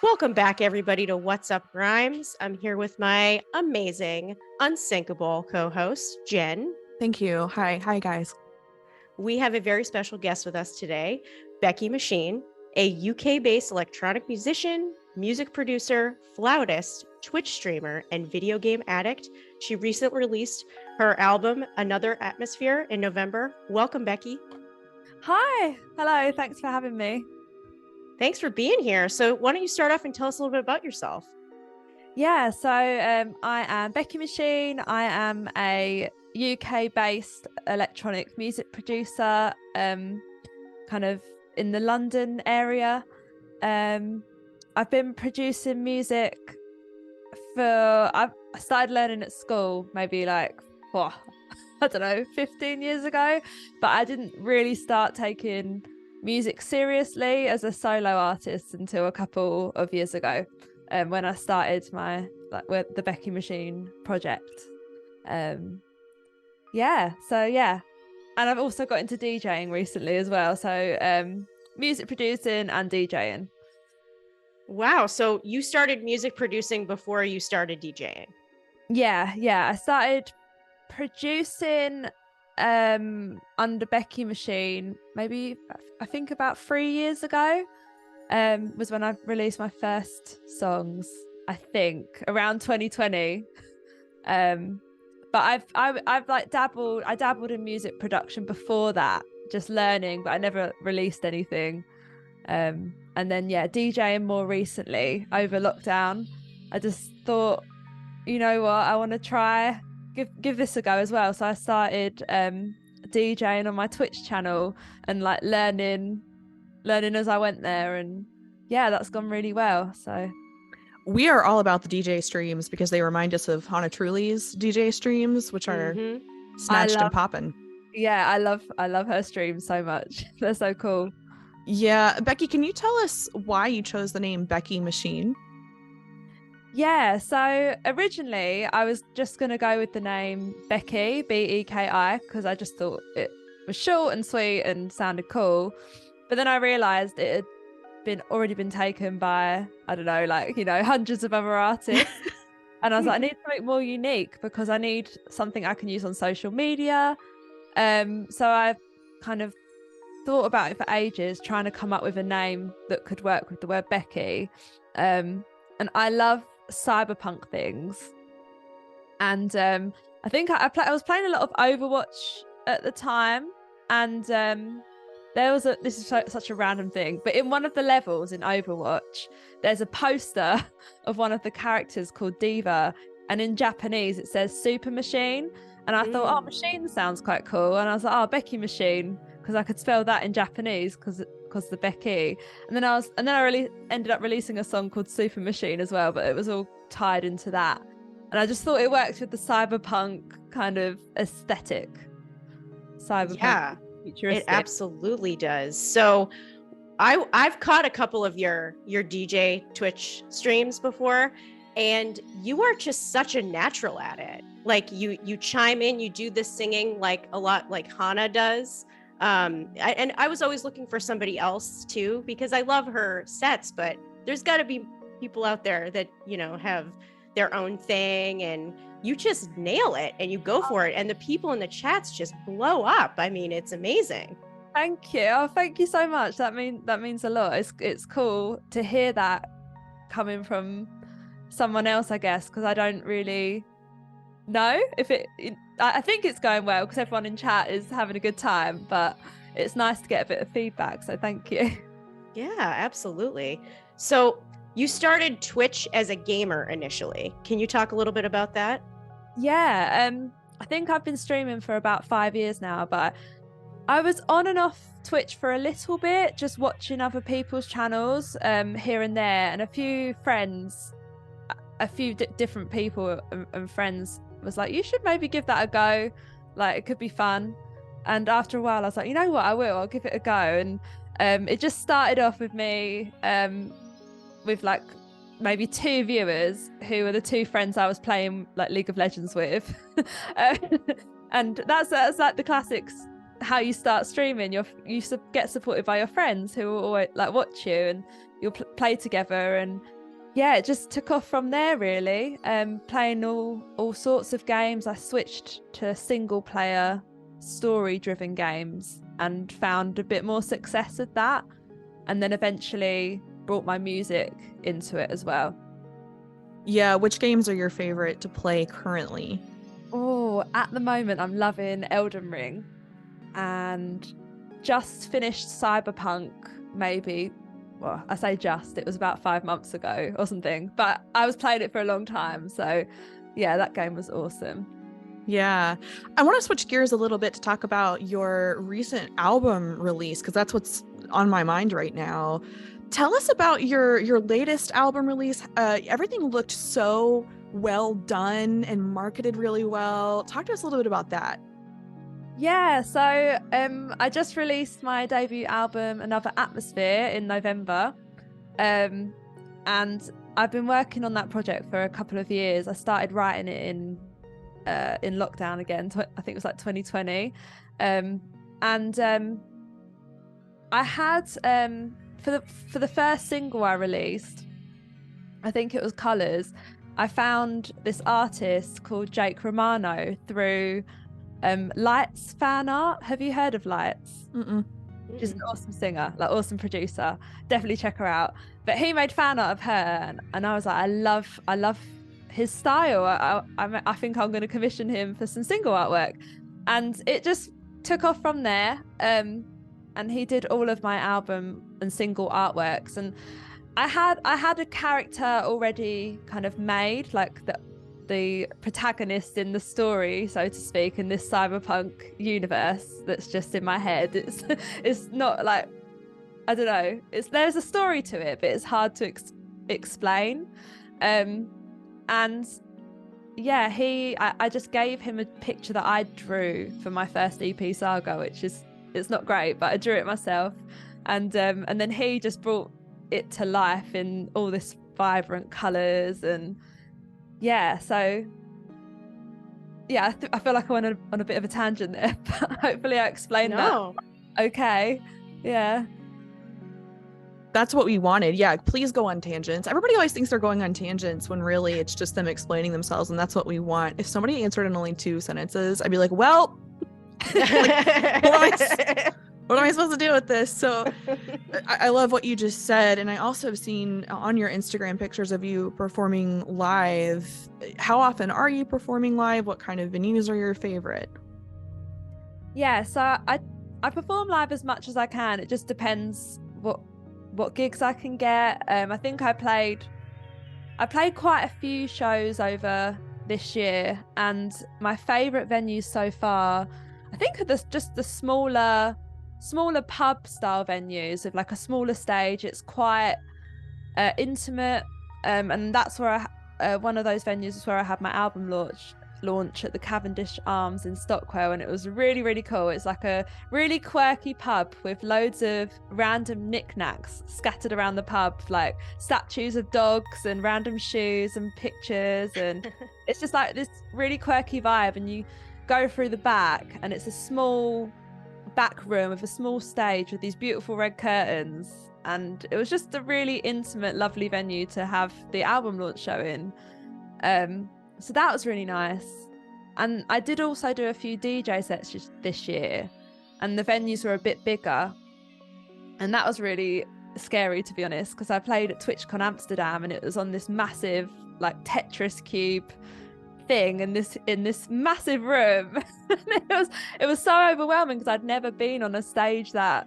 Welcome back, everybody, to What's Up Grimes. I'm here with my amazing, unsinkable co-host, Jen. Thank you. Hi, guys. We have a very special guest with us today, BEKIMACHINE, a UK-based electronic musician, music producer, flautist, Twitch streamer, and video game addict. She recently released her album, Another Atmosphere, in November. Welcome, Becky. Hi. Hello. Thanks for having me. Thanks for being here. So why don't you start off and tell us a little bit about yourself? Yeah, so I am BEKIMACHINE. I am a UK-based electronic music producer, kind of in the London area. I've been producing music I started learning at school maybe I don't know, 15 years ago, but I didn't really start taking music seriously as a solo artist until a couple of years ago, when I started my with the BEKIMACHINE project. And I've also got into DJing recently as well, so music producing and DJing. Wow, so you started music producing before you started DJing? Yeah, I started producing under BEKIMACHINE maybe I think about 3 years ago, was when I released my first songs, I think around 2020. But I've like dabbled in music production before that, just learning, but I never released anything. And then DJing more recently over lockdown. I just thought, you know what, I want to try give this a go as well. So I started DJing on my Twitch channel and like learning as I went there, and that's gone really well. So We are all about the DJ streams because they remind us of Hana Truly's DJ streams, which are snatched and poppin'. Yeah, I love her streams so much. They're so cool. Yeah, Becky, can you tell us why you chose the name BEKIMACHINE? Yeah, so originally I was just going to go with the name Becky, Beki, because I just thought it was short and sweet and sounded cool. But then I realized it had already been taken by, I don't know, hundreds of other artists. And I was like, I need something more unique because I need something I can use on social media. So I kind of thought about it for ages, trying to come up with a name that could work with the word Becky. And I love cyberpunk things, and I think I was playing a lot of Overwatch at the time, and this is such a random thing, but in one of the levels in Overwatch there's a poster of one of the characters called Diva, and in Japanese it says super machine, and I thought, oh, machine sounds quite cool, and I was like, oh, BEKIMACHINE, because I could spell that in Japanese because the Becky. And then I really ended up releasing a song called Super Machine as well, but it was all tied into that, and I just thought it worked with the cyberpunk kind of aesthetic. Yeah, it absolutely does. So I've caught a couple of your DJ Twitch streams before, and you are just such a natural at it. Like you chime in, you do this singing like a lot like Hana does. I was always looking for somebody else too, because I love her sets, but there's got to be people out there that, have their own thing, and you just nail it and you go for it. And the people in the chats just blow up. I mean, it's amazing. Thank you. Oh, thank you so much. That means a lot. It's cool to hear that coming from someone else, I guess, because I don't really know if I think it's going well because everyone in chat is having a good time, but it's nice to get a bit of feedback, so thank you. Yeah, absolutely. So you started Twitch as a gamer initially. Can you talk a little bit about that? Yeah, I think I've been streaming for about 5 years now, but I was on and off Twitch for a little bit, just watching other people's channels here and there, and a few different people and friends was like, you should maybe give that a go, like it could be fun. And after a while I was like, you know what, I'll give it a go. And it just started off with me with like maybe 2 viewers who were the 2 friends I was playing like League of Legends with. And that's like the classics how you start streaming. You get supported by your friends who will always like watch you, and you'll play together. And yeah, it just took off from there really. Playing all sorts of games. I switched to single player story driven games and found a bit more success with that, and then eventually brought my music into it as well. Yeah, which games are your favorite to play currently? Oh, at the moment I'm loving Elden Ring, and just finished Cyberpunk. Maybe, well, I say just, it was about 5 months ago or something, but I was playing it for a long time, so yeah, that game was awesome. Yeah, I want to switch gears a little bit to talk about your recent album release, because that's what's on my mind right now. Tell us about your latest album release. Everything looked so well done and marketed really well. Talk to us a little bit about that. Yeah, so I just released my debut album, Another Atmosphere, in November, and I've been working on that project for a couple of years. I started writing it in lockdown again. I think it was like 2020, and I had for the first single I released, I think it was Colours. I found this artist called Jake Romano through Lights fan art. Have you heard of Lights? Mm-mm. She's an awesome singer, like awesome producer. Definitely check her out. But he made fan art of her, and I was like, I love his style. I think I'm going to commission him for some single artwork, and it just took off from there. And he did all of my album and single artworks, and I had a character already kind of made, like the protagonist in the story, so to speak, in this cyberpunk universe that's just in my head. It's not like, I don't know, there's a story to it, but it's hard to explain. And yeah, I just gave him a picture that I drew for my first EP Saga, which is, it's not great, but I drew it myself, and then he just brought it to life in all this vibrant colors. And yeah, so yeah, I feel like I went on a bit of a tangent there, but hopefully I explained that okay. Yeah, that's what we wanted. Yeah, please go on tangents. Everybody always thinks they're going on tangents when really it's just them explaining themselves, and that's what we want. If somebody answered in only 2 sentences, I'd be like, well, like, what am I supposed to do with this? So I love what you just said. And I also have seen on your Instagram pictures of you performing live. How often are you performing live? What kind of venues are your favorite? Yeah, so I perform live as much as I can. It just depends what gigs I can get. I think I played quite a few shows over this year, and my favorite venues so far, I think, are just the smaller pub style venues with like a smaller stage. It's quite intimate, and that's where one of those venues is where I had my album launch at the Cavendish Arms in Stockwell, and it was really, really cool. It's like a really quirky pub with loads of random knickknacks scattered around the pub, like statues of dogs and random shoes and pictures, and it's just like this really quirky vibe. And you go through the back, and it's a small back room with a small stage with these beautiful red curtains, and it was just a really intimate, lovely venue to have the album launch show in. So that was really nice. And I did also do a few DJ sets this year, and the venues were a bit bigger, and that was really scary, to be honest, because I played at TwitchCon Amsterdam, and it was on this massive like Tetris cube thing in this massive room. it was so overwhelming because I'd never been on a stage that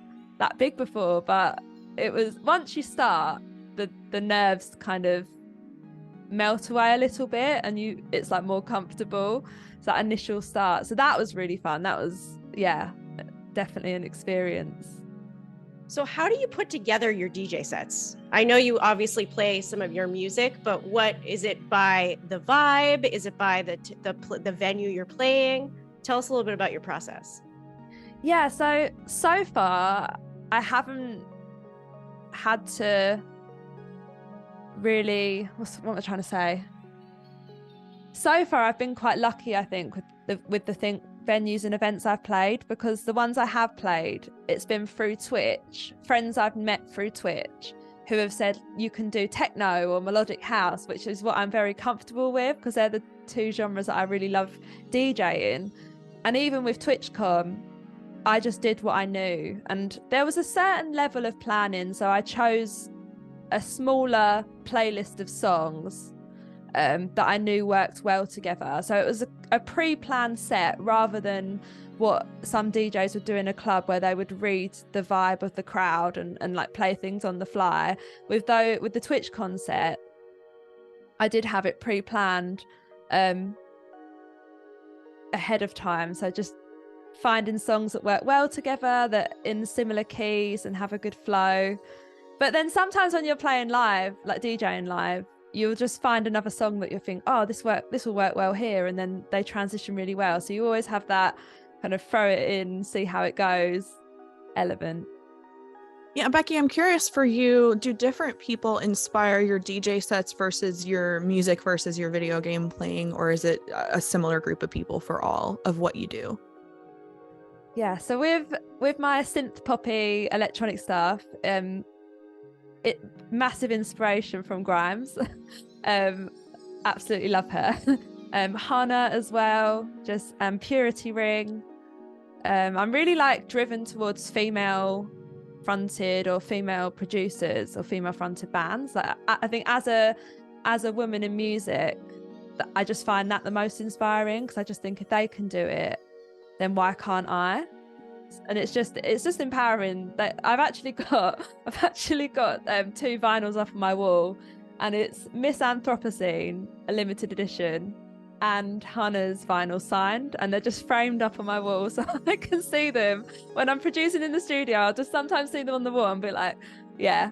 big before. But it was, once you start, the nerves kind of melt away a little bit, and it's like more comfortable. It's that initial start. So that was really fun. That was, yeah, definitely an experience. So how do you put together your DJ sets? I know you obviously play some of your music, but what is it by the vibe? Is it by the venue you're playing? Tell us a little bit about your process. Yeah, so far I haven't had to really, what am I trying to say? So far I've been quite lucky, I think, with venues and events I've played, because the ones I have played, it's been through Twitch, friends I've met through Twitch who have said you can do techno or melodic house, which is what I'm very comfortable with because they're the two genres that I really love DJing. And even with TwitchCon, I just did what I knew, and there was a certain level of planning, so I chose a smaller playlist of songs that I knew worked well together. So it was a pre-planned set rather than what some DJs would do in a club where they would read the vibe of the crowd and like play things on the fly. With the TwitchCon set, I did have it pre-planned ahead of time. So just finding songs that work well together, that in similar keys and have a good flow. But then sometimes when you're playing live, like DJing live, you'll just find another song that you think, oh, this will work well here, and then they transition really well. So you always have that kind of throw it in, see how it goes element. Yeah, Becky, I'm curious for you, do different people inspire your DJ sets versus your music versus your video game playing, or is it a similar group of people for all of what you do? Yeah, so with my synth poppy electronic stuff, it massive inspiration from Grimes. Absolutely love her. Hannah as well, just Purity Ring. I'm really like driven towards female fronted or female producers or female fronted bands. Like I think as a woman in music, I just find that the most inspiring, because I just think if they can do it, then why can't I? And it's just empowering. That I've actually got 2 vinyls up on my wall, and it's Miss Anthropocene, a limited edition, and Hannah's vinyl signed, and they're just framed up on my wall so I can see them when I'm producing in the studio. I'll just sometimes see them on the wall and be like, yeah.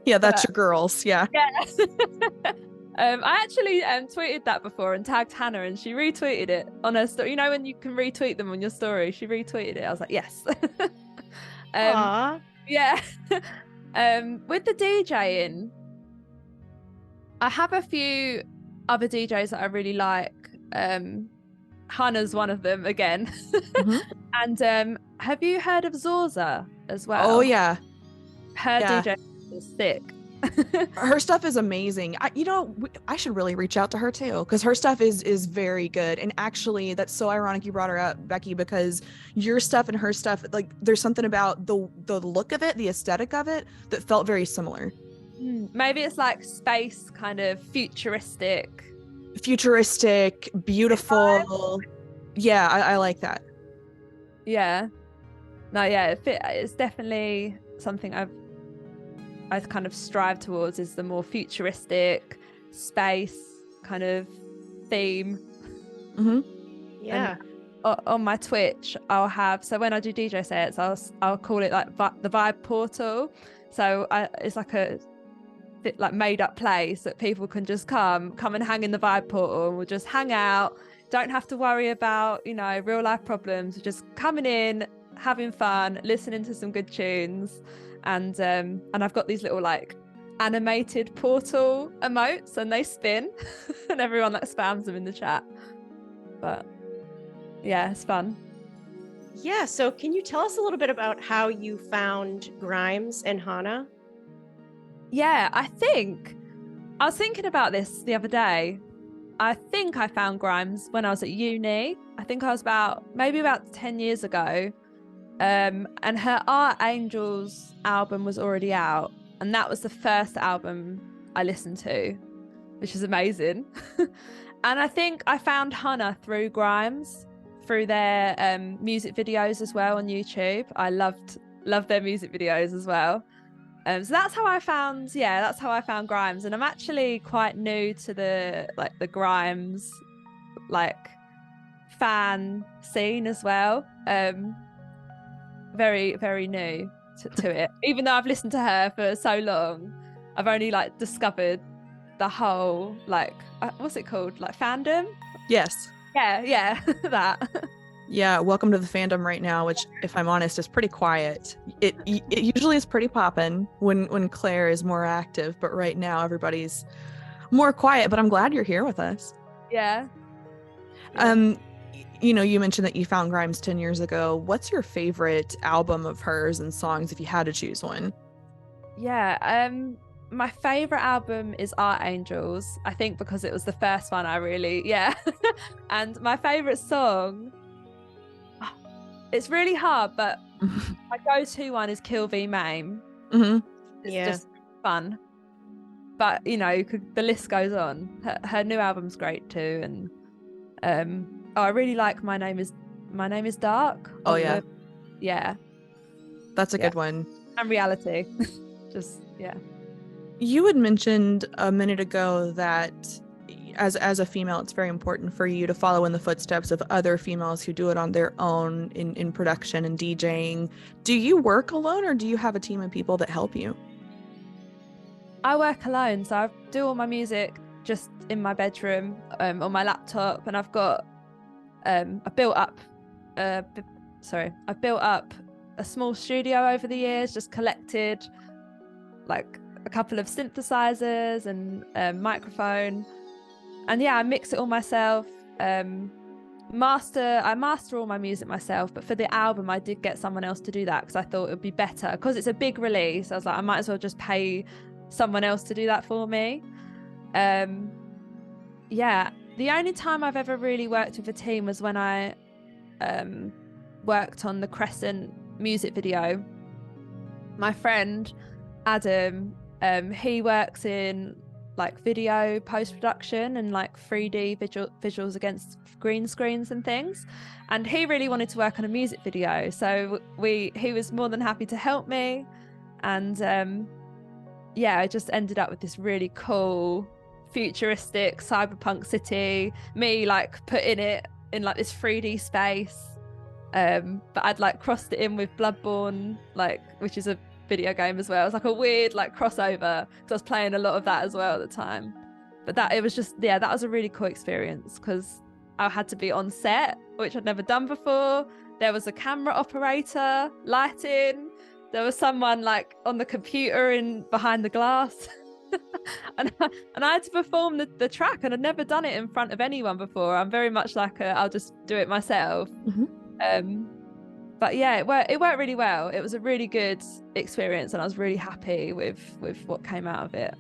Yeah, that's your girls. Yeah. I actually tweeted that before and tagged Hannah, and she retweeted it on her story. You know when you can retweet them on your story? She retweeted it. I was like, yes. Aww. Yeah. With the DJing, I have a few other DJs that I really like. Hannah's one of them again. Mm-hmm. And have you heard of Zorza as well? Oh yeah. Her DJ is sick. Her stuff is amazing. I should really reach out to her too, because her stuff is very good. And actually, that's so ironic you brought her up, Becky, because your stuff and her stuff, like there's something about the look of it, the aesthetic of it, that felt very similar. Maybe it's like space, kind of futuristic, beautiful. Yeah, I like that. Yeah. No, yeah, it's definitely something I kind of strive towards, is the more futuristic space kind of theme. Mm-hmm. Yeah. And on my Twitch, I'll have, so when I do DJ sets, I'll call it like the vibe portal. So it's like a made up place that people can just come and hang in the vibe portal, and we'll just hang out. Don't have to worry about, real life problems. We're just coming in, having fun, listening to some good tunes. And I've got these little like animated portal emotes, and they spin and everyone like spams them in the chat. But yeah, it's fun. Yeah, so can you tell us a little bit about how you found Grimes and Hannah? Yeah, I was thinking about this the other day. I think I found Grimes when I was at uni. I think I was maybe about 10 years ago. And her Art Angels album was already out, and that was the first album I listened to, which is amazing. And I think I found Hannah through Grimes, through their music videos as well on YouTube. I loved their music videos as well. So that's how I found Grimes. And I'm actually quite new to the Grimes fan scene as well. Very, very new to it. Even though I've listened to her for so long, I've only discovered the whole what's it called, fandom? Yes. Yeah that. Yeah, welcome to the fandom right now, which, if I'm honest, is pretty quiet. It usually is pretty poppin' when Claire is more active, but right now everybody's more quiet. But I'm glad you're here with us. Yeah. You know, you mentioned that you found Grimes 10 years ago. What's your favorite album of hers and songs if you had to choose one? Yeah, my favorite album is Art Angels. I think because it was the first one I really, yeah. And my favorite song, it's really hard, but my go-to one is Kill V Maim. Mm-hmm. It's just fun. But you know, the list goes on. Her new album's great too, and I really like My Name Is Dark. Oh yeah, yeah, that's a good one. And Reality, just yeah. You had mentioned a minute ago that as a female, it's very important for you to follow in the footsteps of other females who do it on their own in production and DJing. Do you work alone, or do you have a team of people that help you? I work alone, so I do all my music just in my bedroom on my laptop, and I've got I've built up a small studio over the years, just collected like a couple of synthesizers and microphone, and yeah, I mix it all myself. I master all my music myself, but for the album I did get someone else to do that because I thought it would be better, because it's a big release. I was like, I might as well just pay someone else to do that for me. Yeah, the only time I've ever really worked with a team was when I worked on the Crescent music video. My friend Adam, he works in like video post-production and like 3D visuals against green screens and things, and he really wanted to work on a music video, so he was more than happy to help me. And yeah, I just ended up with this really cool futuristic cyberpunk city, me like putting it in like this 3D space, but I'd like crossed it in with Bloodborne, like, which is a video game as well. It's like a weird like crossover because I was playing a lot of that as well at the time. But that was a really cool experience because I had to be on set, which I'd never done before. There was a camera operator, lighting, there was someone like on the computer in behind the glass. and I had to perform the track, and I'd never done it in front of anyone before. I'm very much like I'll just do it myself. Mm-hmm. But yeah, it worked really well. It was a really good experience, and I was really happy with what came out of it.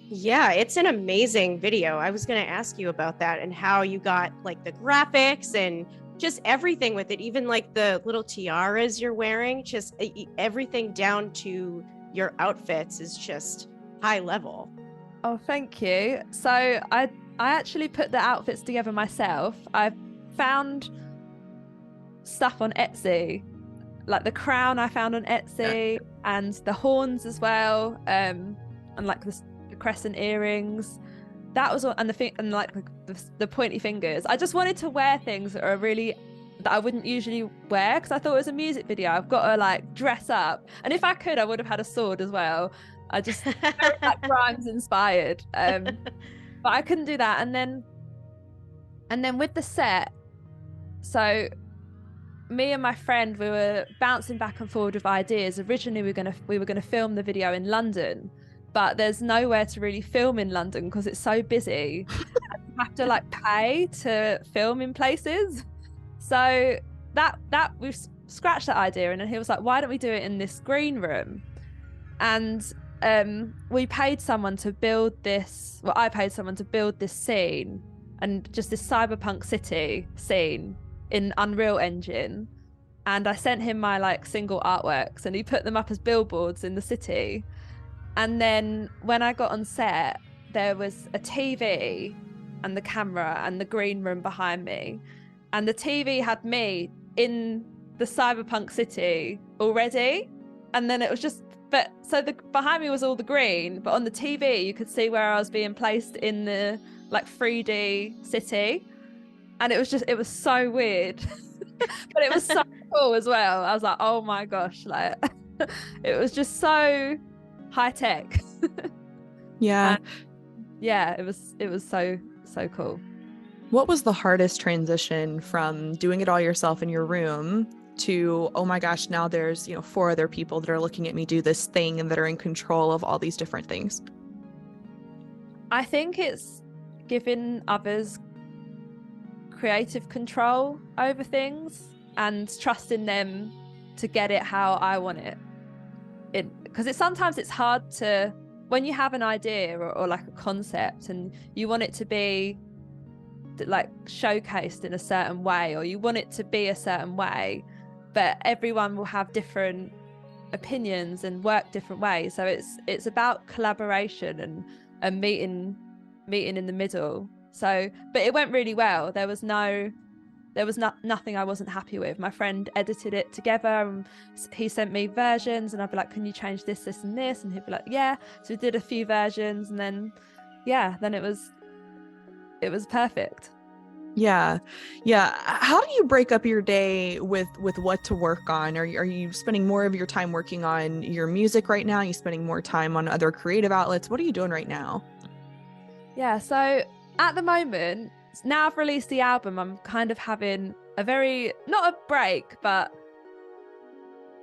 Yeah, it's an amazing video. I was going to ask you about that and how you got like the graphics and just everything with it, even like the little tiaras you're wearing, just everything down to your outfits is just high level. Oh, thank you. So I actually put the outfits together myself. I found stuff on Etsy, like the crown I found on Etsy, and the horns as well, and like the crescent earrings. That was all, and the pointy fingers. I just wanted to wear things that I wouldn't usually wear because I thought it was a music video. I've got to like dress up, and if I could, I would have had a sword as well. I just very like Grimes inspired, but I couldn't do that. And then with the set, so me and my friend, we were bouncing back and forward with ideas. Originally, we were gonna film the video in London, but there's nowhere to really film in London because it's so busy. You have to like pay to film in places. So that we've scratched that idea, and then he was like, "Why don't we do it in this green room?" And we paid someone to build this. Well, I paid someone to build this scene and just this cyberpunk city scene in Unreal Engine, and I sent him my like single artworks, and he put them up as billboards in the city. And then when I got on set, there was a TV and the camera and the green room behind me, and the TV had me in the cyberpunk city already, and then it was just behind me was all the green, but on the TV you could see where I was being placed in the like 3D city. And it was so weird, but it was so cool as well. I was like, oh my gosh, like it was just so high tech. Yeah. And yeah, it was so cool. What was the hardest transition from doing it all yourself in your room to, oh my gosh, now there's 4 other people that are looking at me do this thing and that are in control of all these different things? I think it's giving others creative control over things and trusting them to get it how I want it. Because sometimes it's hard to, when you have an idea or like a concept and you want it to be like showcased in a certain way, or you want it to be a certain way, but everyone will have different opinions and work different ways. So it's about collaboration and meeting in the middle. So, but it went really well. There was nothing I wasn't happy with. My friend edited it together and he sent me versions and I'd be like, can you change this and this? And he'd be like, yeah. So we did a few versions and then it was perfect. Yeah. How do you break up your day with what to work on? Are you spending more of your time working on your music right now? Are you spending more time on other creative outlets? What are you doing right now? Yeah, so at the moment, now I've released the album, I'm kind of having not a break, but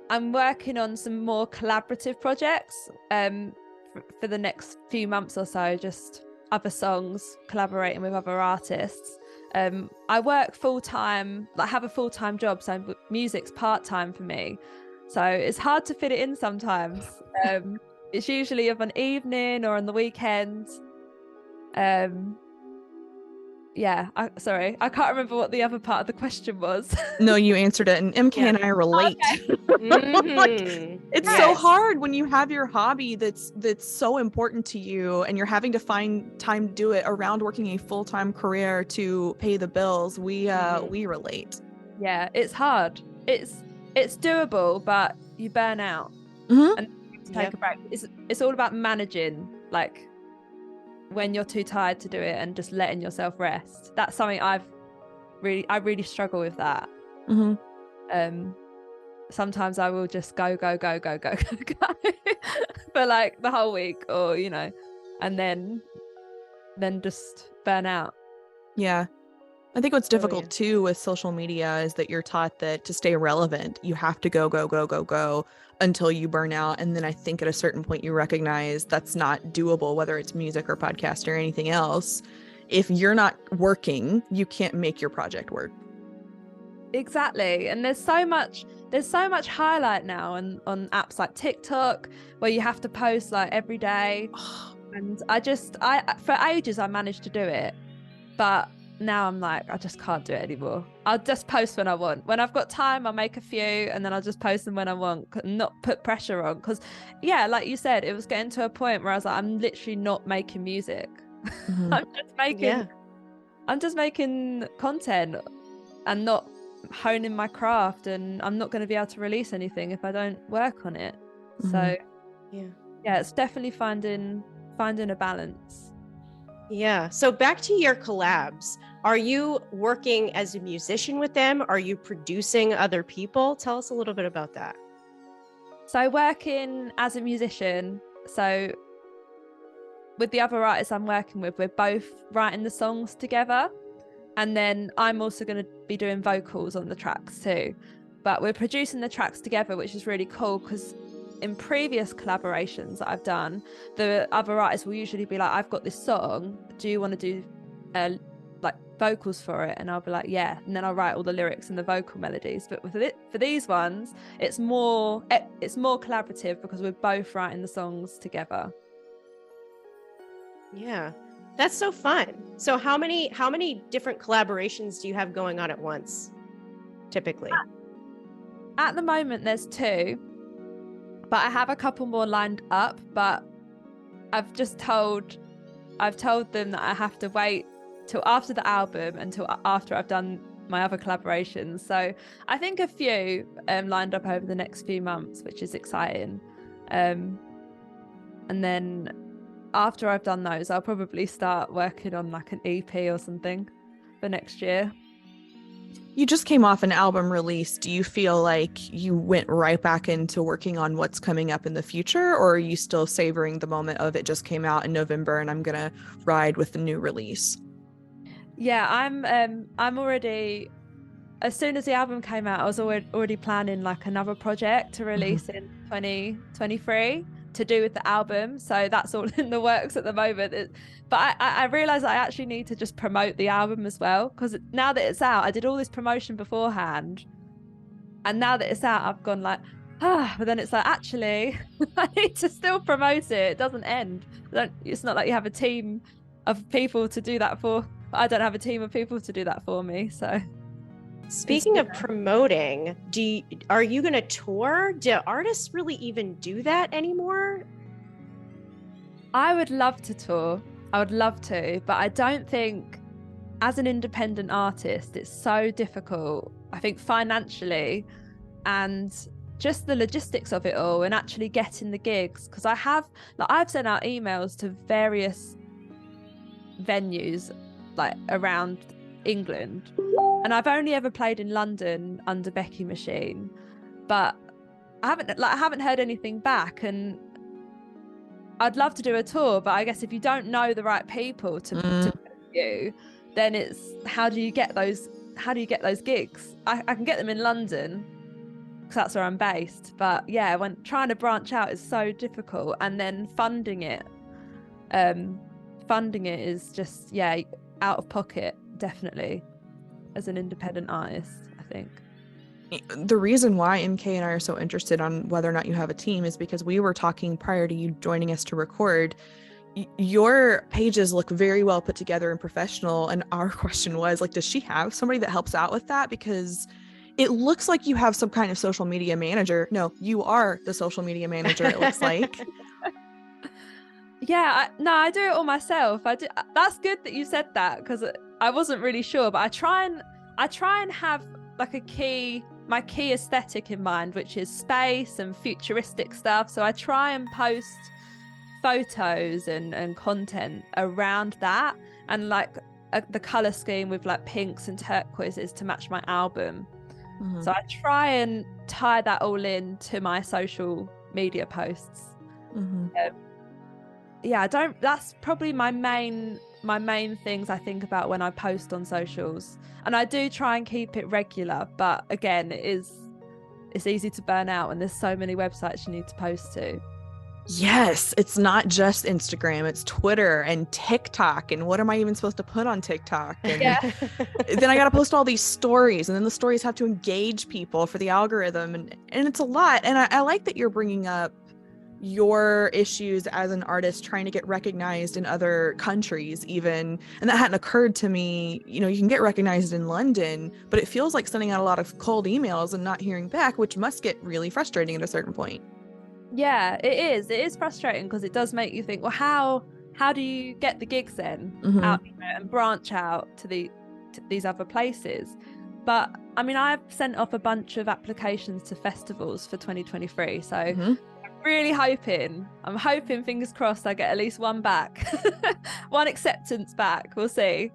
I'm working on some more collaborative projects for the next few months or so, just other songs, collaborating with other artists. I work full-time, like have a full-time job, so music's part-time for me. So it's hard to fit it in sometimes. It's usually of an evening or on the weekends. Sorry, I can't remember what the other part of the question was. No, you answered it, and MK and I relate. Okay. Like, it's so hard when you have your hobby that's so important to you and you're having to find time to do it around working a full-time career to pay the bills. We relate. Yeah, it's hard. It's doable, but you burn out and you have to take a break. It's all about managing, like, when you're too tired to do it and just letting yourself rest. That's something I really struggle with that. Sometimes I will just go for like the whole week, or and then just burn out. Yeah, I think what's difficult too with social media is that you're taught that to stay relevant you have to go until you burn out, and then I think at a certain point you recognize that's not doable, whether it's music or podcast or anything else. If you're not working, you can't make your project work. Exactly. And there's so much highlight now on apps like TikTok where you have to post like every day. And I for ages I managed to do it, but now I'm like, I just can't do it anymore. I'll just post when I want. When I've got time, I'll make a few and then I'll just post them when I want, not put pressure on. Because like you said, it was getting to a point where I was like, I'm literally not making music. I'm just making content and not honing my craft, and I'm not going to be able to release anything if I don't work on it. So it's definitely finding a balance. Yeah. So back to your collabs. Are you working as a musician with them? Are you producing other people? Tell us a little bit about that. So working as a musician, so with the other artists I'm working with, we're both writing the songs together. And then I'm also going to be doing vocals on the tracks too. But we're producing the tracks together, which is really cool because in previous collaborations that I've done, the other artists will usually be like, I've got this song, do you want to do like vocals for it? And I'll be like, yeah. And then I'll write all the lyrics and the vocal melodies. But for these ones, it's more collaborative because we're both writing the songs together. Yeah. That's so fun. So how many different collaborations do you have going on at once, typically? At the moment, there's 2, but I have a couple more lined up. But I've told them that I have to wait till after the album until after I've done my other collaborations. So I think a few lined up over the next few months, which is exciting. And then after I've done those, I'll probably start working on like an EP or something for next year. You just came off an album release. Do you feel like you went right back into working on what's coming up in the future, or are you still savoring the moment of it just came out in November and I'm gonna ride with the new release? Yeah, I'm already, as soon as the album came out, I was already planning like another project to release in 2023. to do with the album, so that's all in the works at the moment. But I realized I actually need to just promote the album as well, because now that it's out, I did all this promotion beforehand, and now that it's out, I've gone like, but then it's like, actually I need to still promote it. It doesn't end. It's not like you have a team of people to do that for. I don't have a team of people to do that for me. So speaking of promoting, are you going to tour? Do artists really even do that anymore? I would love to tour. I would love to, but I don't think, as an independent artist, it's so difficult, I think, financially, and just the logistics of it all, and actually getting the gigs. Because I've sent out emails to various venues like around England, and I've only ever played in London under BEKIMACHINE, but I haven't heard anything back. And I'd love to do a tour, but I guess if you don't know the right people to book you, then it's how do you get those gigs? I can get them in London because that's where I'm based, but yeah, when trying to branch out is so difficult, and then funding it is just out of pocket, definitely, as an independent artist, I think. The reason why MK and I are so interested on whether or not you have a team is because we were talking prior to you joining us to record. Your pages look very well put together and professional, and our question was like, does she have somebody that helps out with that? Because it looks like you have some kind of social media manager. No, you are the social media manager, it looks like. Yeah, I do it all myself. That's good that you said that, because I wasn't really sure, but I try and have like my key aesthetic in mind, which is space and futuristic stuff. So I try and post photos and content around that, and like the color scheme with like pinks and turquoises to match my album. So I try and tie that all in to my social media posts. That's probably my main things I think about when I post on socials, and I do try and keep it regular, but again, it's easy to burn out, and there's so many websites you need to post to. Yes, it's not just Instagram, it's Twitter and TikTok, and what am I even supposed to put on TikTok? And then I got to post all these stories, and then the stories have to engage people for the algorithm, and it's a lot. And I like that you're bringing up your issues as an artist trying to get recognized in other countries even, and that hadn't occurred to me. You know, you can get recognized in London, but it feels like sending out a lot of cold emails and not hearing back, which must get really frustrating at a certain point. Yeah, it is frustrating, because it does make you think, well, how do you get the gigs then out, and branch out to these other places? But I mean, I've sent off a bunch of applications to festivals for 2023, so I'm hoping, fingers crossed, I get at least one back. One acceptance back. We'll see.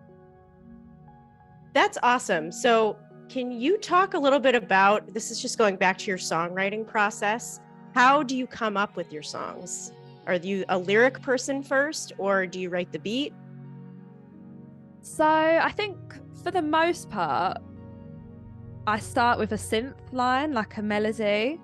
That's awesome. So can you talk a little bit about, this is just going back to your songwriting process. How do you come up with your songs? Are you a lyric person first, or do you write the beat? So I think for the most part, I start with a synth line, like a melody.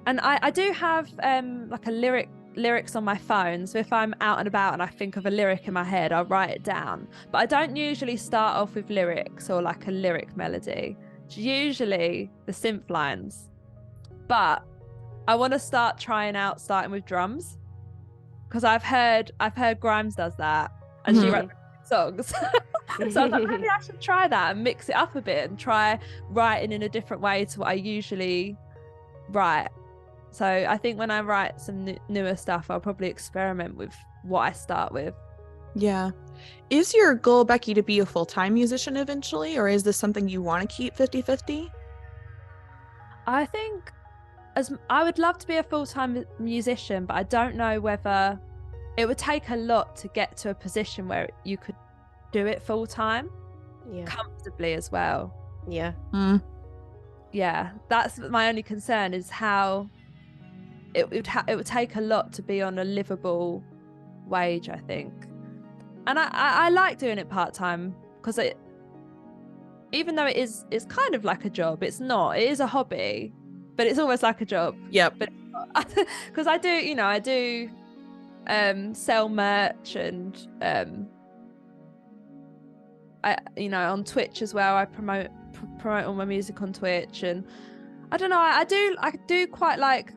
And I do have like a lyrics on my phone. So if I'm out and about and I think of a lyric in my head, I'll write it down. But I don't usually start off with lyrics or like a lyric melody. It's usually the synth lines. But I want to starting with drums, because I've heard Grimes does that, and she writes songs. So I was like, maybe I should try that and mix it up a bit and try writing in a different way to what I usually write. So I think when I write some newer stuff, I'll probably experiment with what I start with. Yeah. Is your goal, Becky, to be a full-time musician eventually, or is this something you want to keep 50-50? I think I would love to be a full-time musician, but I don't know whether it would take a lot to get to a position where you could do it full-time comfortably as well. Yeah. Yeah, that's my only concern, is how it would take a lot to be on a livable wage, I think. And I like doing it part-time, because even though it's kind of like a job, it's not. It is a hobby, but it's almost like a job. Yep. But because I do sell merch, and on Twitch as well. I promote all my music on Twitch, and I don't know, I do quite like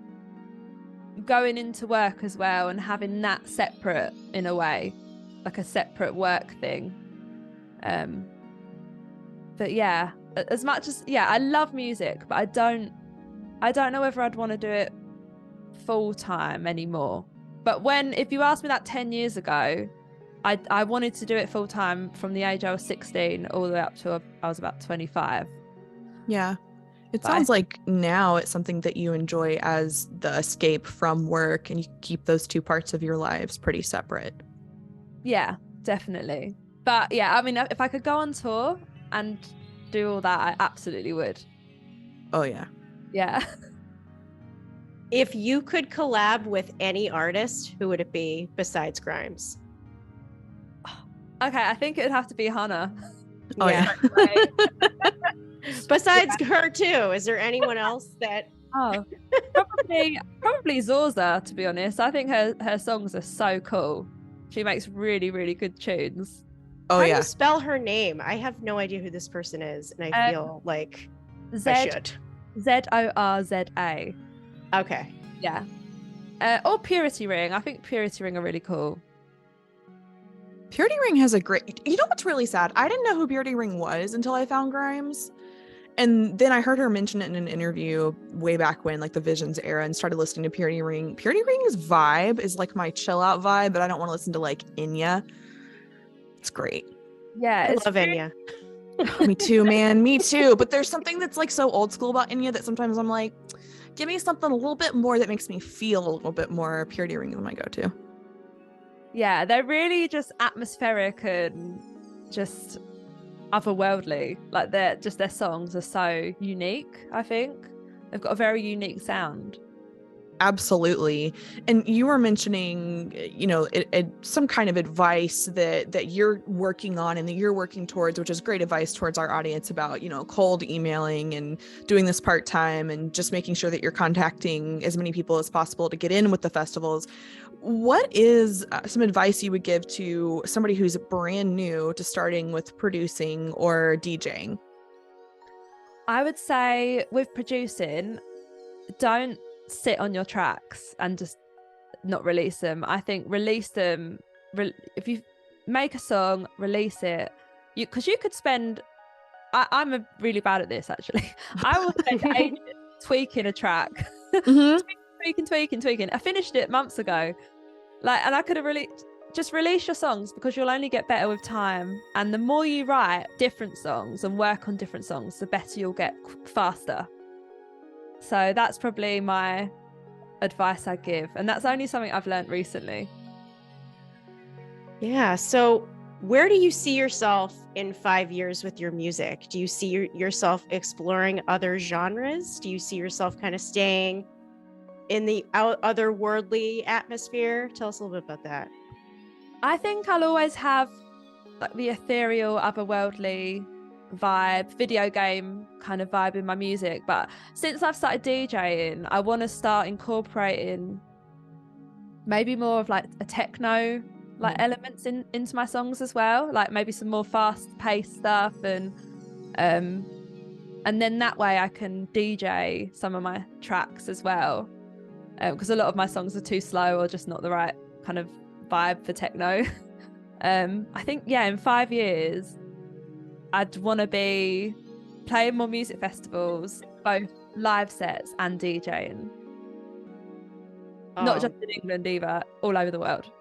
going into work as well and having that separate, in a way, like a separate work thing. But yeah, as much as I love music, but I don't know whether I'd want to do it full time anymore. But if you asked me that 10 years ago, I wanted to do it full time from the age I was 16 all the way up to I was about 25. Yeah. It sounds like now it's something that you enjoy as the escape from work, and you keep those two parts of your lives pretty separate. Yeah, definitely. But yeah, I mean, if I could go on tour and do all that, I absolutely would. Oh, yeah. Yeah. If you could collab with any artist, who would it be besides Grimes? Okay, I think it would have to be Hannah. Oh, yeah. Besides her too, is there anyone else that? Oh, probably Zorza, to be honest. I think her songs are so cool. She makes really, really good tunes. Oh, how do you spell her name? I have no idea who this person is, and I feel like I should. Zorza. Okay. Yeah. Or Purity Ring. I think Purity Ring are really cool. Purity Ring has a great... You know what's really sad? I didn't know who Purity Ring was until I found Grimes. And then I heard her mention it in an interview way back when, like the Visions era, and started listening to Purity Ring. Purity Ring's vibe is like my chill out vibe, but I don't want to listen to like Enya. It's great. Yeah, I love Enya. Me too, man. Me too. But there's something that's like so old school about Enya that sometimes I'm like, give me something a little bit more that makes me feel a little bit more. Purity Ring is my go-to. Yeah, they're really just atmospheric and just otherworldly. Like their songs are so unique. I think they've got a very unique sound. Absolutely. And you were mentioning, some kind of advice that you're working on and that you're working towards, which is great advice towards our audience about, cold emailing and doing this part-time and just making sure that you're contacting as many people as possible to get in with the festivals. What is some advice you would give to somebody who's brand new to starting with producing or DJing? I would say with producing, don't sit on your tracks and just not release them. I think release them. If you make a song, release it. Because you could spend... I'm really bad at this, actually. I will spend ages tweaking a track. Mm-hmm. tweaking. I finished it months ago. And I could have really just release your songs, because you'll only get better with time. And the more you write different songs and work on different songs, the better you'll get faster. So that's probably my advice I give. And that's only something I've learned recently. Yeah. So where do you see yourself in 5 years with your music? Do you see yourself exploring other genres? Do you see yourself kind of staying in the otherworldly atmosphere? Tell us a little bit about that. I think I'll always have like the ethereal, otherworldly vibe, video game kind of vibe in my music. But since I've started DJing, I want to start incorporating maybe more of like a techno elements into my songs as well, like maybe some more fast-paced stuff, and then that way I can DJ some of my tracks as well, because a lot of my songs are too slow or just not the right kind of vibe for techno. I think in 5 years I'd want to be playing more music festivals, both live sets and DJing. Not just in England either, all over the world.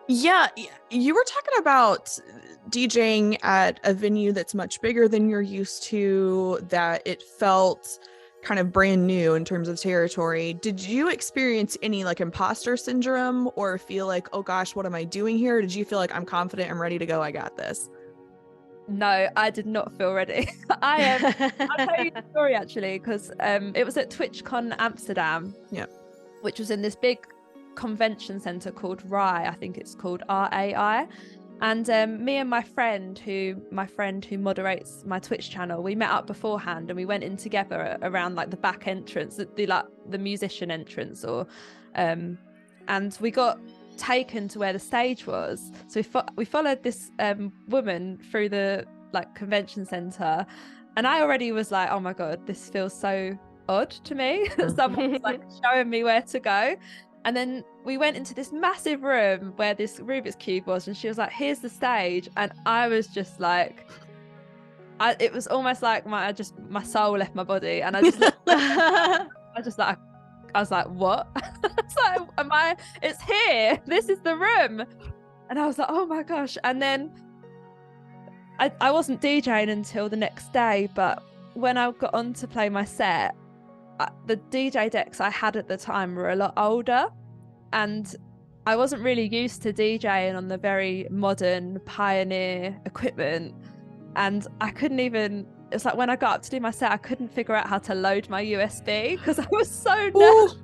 Yeah, you were talking about DJing at a venue that's much bigger than you're used to, that it felt kind of brand new in terms of territory. Did you experience any like imposter syndrome, or feel like, oh gosh, what am I doing here? Did you feel like, I'm confident, I'm ready to go, I got this? No, I did not feel ready. I'll tell you the story actually, because it was at TwitchCon Amsterdam, which was in this big convention center called RAI. I think it's called RAI, And me and my friend who moderates my Twitch channel, we met up beforehand and we went in together around like the back entrance, the musician entrance, and we got taken to where the stage was. So we followed this woman through the like convention center, and I already was like, oh my god, this feels so odd to me. Someone's like showing me where to go. And then we went into this massive room where this Rubik's Cube was, and she was like, here's the stage. And I was just like, it was almost like my soul left my body. And I was like, what? It's like, it's here. This is the room. And I was like, oh my gosh. And then I wasn't DJing until the next day, but when I got on to play my set, the DJ decks I had at the time were a lot older, and I wasn't really used to DJing on the very modern Pioneer equipment, and I couldn't even, it's like when I got up to do my set, I couldn't figure out how to load my USB because I was so nervous.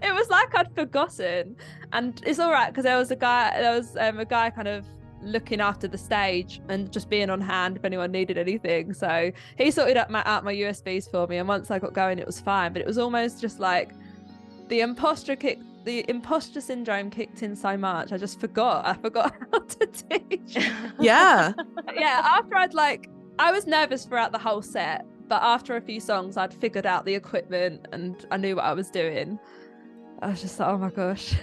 It was like I'd forgotten. And it's all right because there was a guy kind of looking after the stage and just being on hand if anyone needed anything, so he sorted out my USBs for me, and once I got going it was fine. But it was almost just like the imposter syndrome kicked in so much. I forgot how to teach. Yeah. After I was nervous throughout the whole set, but after a few songs I'd figured out the equipment and I knew what I was doing. I was just like, oh my gosh.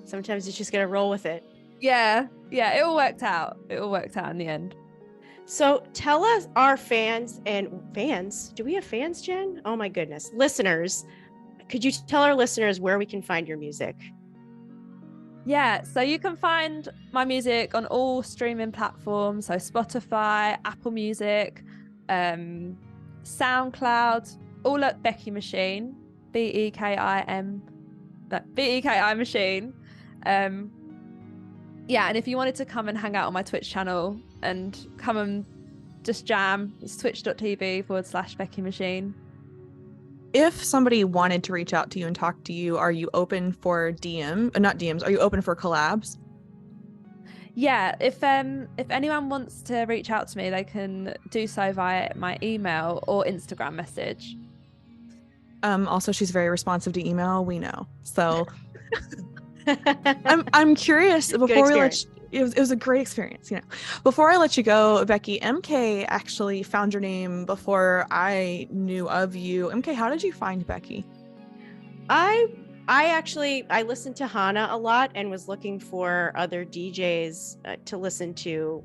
Sometimes you just gotta roll with it. Yeah, it all worked out. It all worked out in the end. So tell us, our fans, do we have fans, Jen? Oh my goodness. Listeners, could you tell our listeners where we can find your music? Yeah, so you can find my music on all streaming platforms, so Spotify, Apple Music, SoundCloud, all at BEKIMACHINE, BEKI Machine. Yeah, and if you wanted to come and hang out on my Twitch channel and come and just jam, it's twitch.tv/BekiMachine. If somebody wanted to reach out to you and talk to you, are you open for are you open for collabs? Yeah, if anyone wants to reach out to me, they can do so via my email or Instagram message. Also, she's very responsive to email, we know. So I'm curious, before we let you, it was a great experience, Before I let you go, Becky, MK actually found your name before I knew of you. MK, how did you find Becky? I listened to Hannah a lot and was looking for other DJs to listen to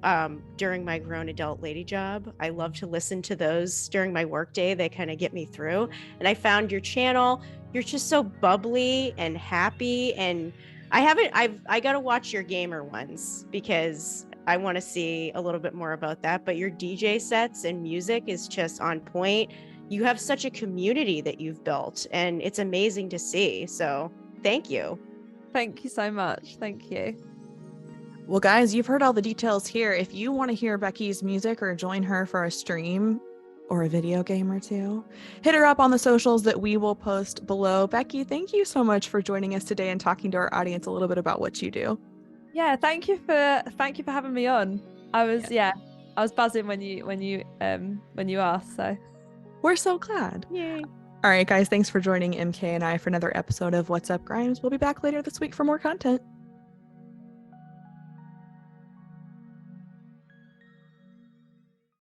during my grown adult lady job. I love to listen to those during my workday. They kind of get me through. And I found your channel. You're just so bubbly and happy, and I got to watch your gamer ones because I want to see a little bit more about that. But your DJ sets and music is just on point. You have such a community that you've built, and it's amazing to see. So thank you. Thank you so much. Thank you. Well, guys, you've heard all the details here. If you want to hear Becky's music or join her for a stream or a video game or two, hit her up on the socials that we will post below. Becky, thank you so much for joining us today and talking to our audience a little bit about what you do. Yeah, thank you for having me on. I was buzzing when you asked, so we're so glad. Yay. All right, guys, thanks for joining MK and I for another episode of What's Up Grimes. We'll be back later this week for more content.